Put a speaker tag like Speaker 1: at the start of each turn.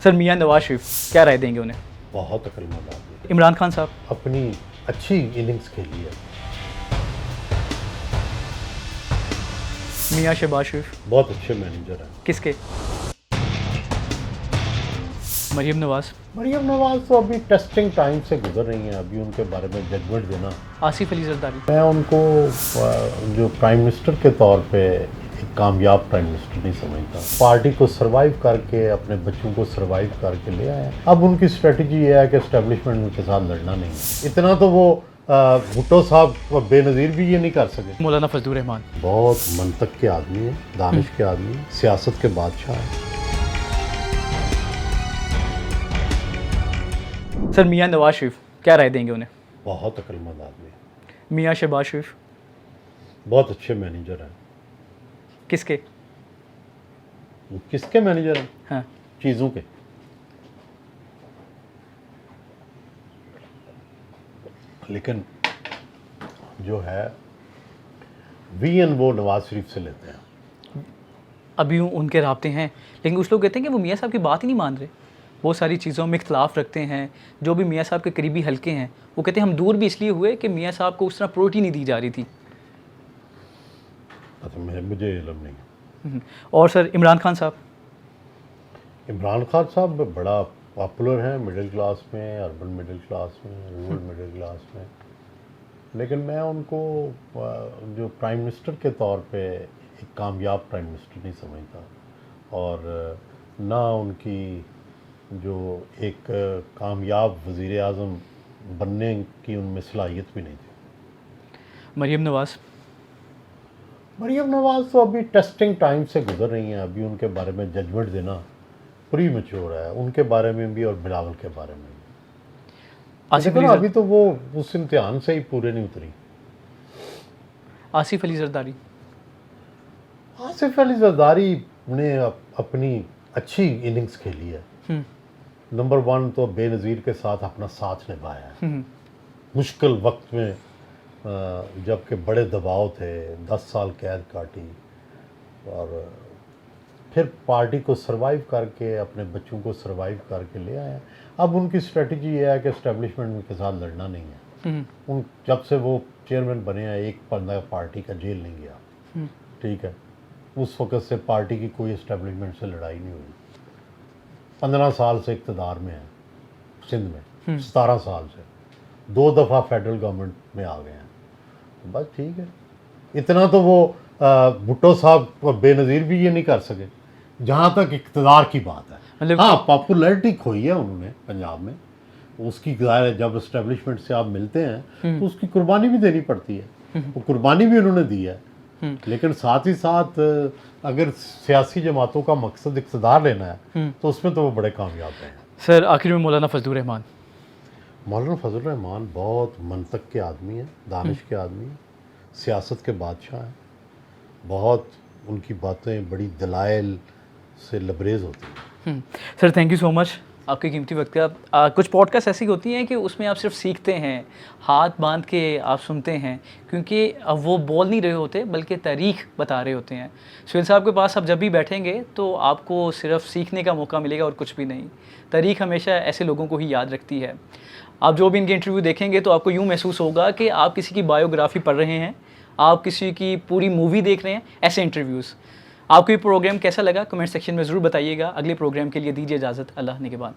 Speaker 1: Sir मियां नवाज शरीफ क्या राय देंगे उन्हें?
Speaker 2: बहुत अक्लमंद आदमी,
Speaker 1: इमरान खान साहब?
Speaker 2: अपनी अच्छी इनिंग्स खेली है।
Speaker 1: मियां शहबाज शरीफ?
Speaker 2: बहुत अच्छे मैनेजर हैं।
Speaker 1: किसके? मरीम नवाज?
Speaker 2: मरीम नवाज तो अभी टेस्टिंग टाइम से गुजर रही हैं, अभी उनके बारे में जजमेंट देना।
Speaker 1: आसिफ अली जरदारी?
Speaker 2: मैं उनको जो प्राइम मिनिस्टर के तौर पे एक कामयाब प्राइम मिनिस्टर नहीं समझता। पार्टी को सरवाइव करके, अपने बच्चों को सरवाइव करके ले आए। अब उनकी स्ट्रेटजी ये है कि एस्टेब्लिशमेंट के साथ लड़ना नहीं है। इतना तो वो भुट्टो साहब बेनज़ीर भी ये नहीं कर सके।
Speaker 1: मौलाना फजलुर रहमान?
Speaker 2: बहुत मंतक के आदमी है, दानिश के आदमी है, सियासत के बादशाह है।
Speaker 1: सर मियां नवाज शरीफ क्या राय देंगे उन्हें?
Speaker 2: बहुत अक्लमंद आदमी है।
Speaker 1: मियां शहबाज शरीफ?
Speaker 2: बहुत अच्छे मैनेजर हैं।
Speaker 1: किसके?
Speaker 2: किसके मैनेजर हैं?
Speaker 1: हाँ।
Speaker 2: चीज़ों के। लेकिन जो है वीएन वो नवाज शरीफ से लेते हैं।
Speaker 1: अभी उनके राब्ते हैं, लेकिन कुछ लोग कहते हैं कि वो मियां साहब की बात ही नहीं मान रहे, बहुत सारी चीज़ों में इख्तलाफ रखते हैं। जो भी मियां साहब के करीबी हल्के हैं वो कहते हैं हम दूर भी इसलिए हुए कि मियां साहब को उस तरह प्रायोरिटी नहीं दी जा रही थी।
Speaker 2: अच्छा, मुझे इल्म नहीं।
Speaker 1: और सर इमरान खान साहब?
Speaker 2: इमरान खान साहब बड़ा पॉपुलर हैं मिडिल क्लास में, अर्बन मिडिल क्लास में, रूरल मिडिल क्लास में। लेकिन मैं उनको जो प्राइम मिनिस्टर के तौर पे एक कामयाब प्राइम मिनिस्टर नहीं समझता, और ना उनकी जो एक कामयाब वज़ीर आज़म बनने की उनमें सलाहियत भी नहीं थी।
Speaker 1: मरीम नवाज?
Speaker 2: मरीम नवाज तो अभी टेस्टिंग टाइम से गुजर रही हैं, अभी उनके बारे में जजमेंट देना प्री मैच्योर है, उनके बारे में भी और बिलावल के बारे में भी।
Speaker 1: आसिफ अली
Speaker 2: अभी तो वो उस इम्तिहान से ही पूरे नहीं उतरी।
Speaker 1: आसिफ अली जरदारी?
Speaker 2: आसिफ अली जरदारी ने अपनी अच्छी इनिंग्स खेली है। नंबर 1 तो बेनज़ीर के साथ अपना साथ निभाया है मुश्किल वक्त में, जबकि बड़े दबाव थे, 10 साल कैद काटी, और फिर पार्टी को सरवाइव करके, अपने बच्चों को सरवाइव करके ले आए। अब उनकी स्ट्रेटजी ये है कि एस्टेब्लिशमेंट के साथ लड़ना नहीं है। उन जब से वो चेयरमैन बने हैं, एक बंदा पार्टी का जेल नहीं गया, ठीक है। उस वक़्त से पार्टी की कोई एस्टेब्लिशमेंट से लड़ाई नहीं हुई। 15 साल से इक़्तिदार में है सिंध में, 17 साल से 2 दफ़ा फेडरल गवर्नमेंट में आ गए हैं। तो बस ठीक है, इतना तो वो भुट्टो साहब बेनज़ीर भी ये नहीं कर सके, जहाँ तक इक़्तिदार की बात है।
Speaker 1: मतलब
Speaker 2: हाँ, पॉपुलैरिटी खोई है उन्होंने पंजाब में, उसकी ज़ाहिर है जब एस्टेब्लिशमेंट से आप मिलते हैं तो उसकी कुर्बानी भी देनी पड़ती है। वो कुर्बानी भी उन्होंने दी है। लेकिन साथ ही साथ अगर सियासी जमातों का मकसद इक़्तिदार लेना है तो उसमें तो वो बड़े कामयाब हैं।
Speaker 1: सर आखिर में मौलाना फजलुर रहमान?
Speaker 2: मौलाना फजलुर रहमान बहुत मंतक के आदमी हैं, दानिश के आदमी हैं, सियासत के बादशाह हैं। बहुत उनकी बातें बड़ी दलाइल से लबरेज होती हैं।
Speaker 1: Sir thank you so much आपके कीमती वक्त का। कुछ पॉडकास्ट ऐसी होती हैं कि उसमें आप सिर्फ सीखते हैं, हाथ बांध के आप सुनते हैं, क्योंकि अब वो बोल नहीं रहे होते बल्कि तारीख बता रहे होते हैं। सुहेल साहब के पास आप जब भी बैठेंगे तो आपको सिर्फ सीखने का मौका मिलेगा और कुछ भी नहीं। तारीख हमेशा ऐसे लोगों को ही याद रखती है। आप जो भी इनके इंटरव्यू देखेंगे तो आपको यूँ महसूस होगा कि आप किसी की बायोग्राफी पढ़ रहे हैं, आप किसी की पूरी मूवी देख रहे हैं, ऐसे इंटरव्यूज़। आपको ये प्रोग्राम कैसा लगा कमेंट सेक्शन में ज़रूर बताइएगा। अगले प्रोग्राम के लिए दीजिए इजाज़त। अल्लाह ने के बाद।